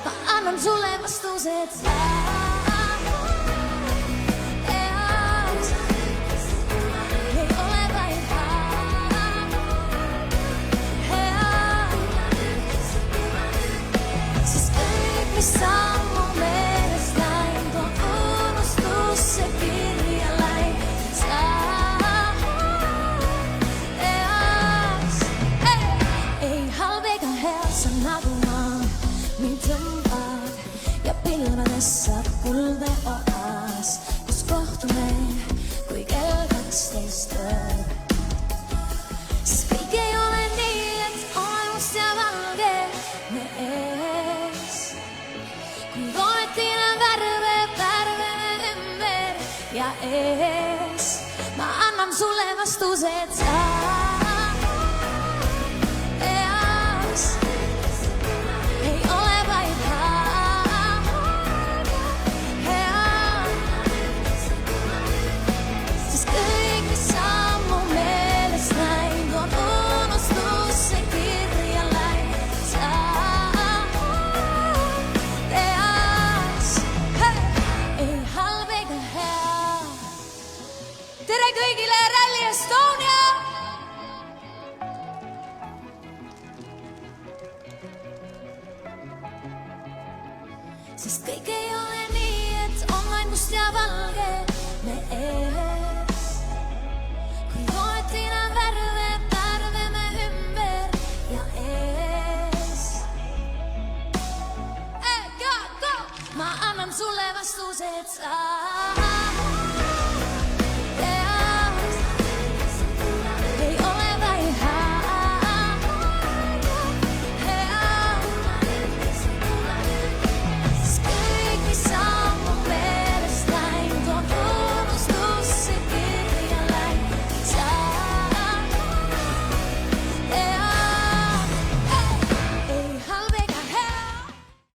Mä annan sulle vastuuset ei ole vain siis kõik, mis on mun mielestä näin, tuon unustus se kirjalain ei halvega hälsa nagumaan min tempat ja pilvedessä kulve oas, kus kohtume kui kell 12 ööd. Siis kõik ei ole nii, et ole must ja valge mees. Kui loetine värve me ümber ja ees, ma annan sulle vastused ei ole vaid siis kõik, mis on mun mielestä näin, tuon unustus se kirjalain ei halvega hea. Tere kõigile Rally Estonia! Sest kõik ei ole nii, et on vaid must ja valge mees. Kui loetine värve me ümber ja ees. Go! Ma annan sulle vastused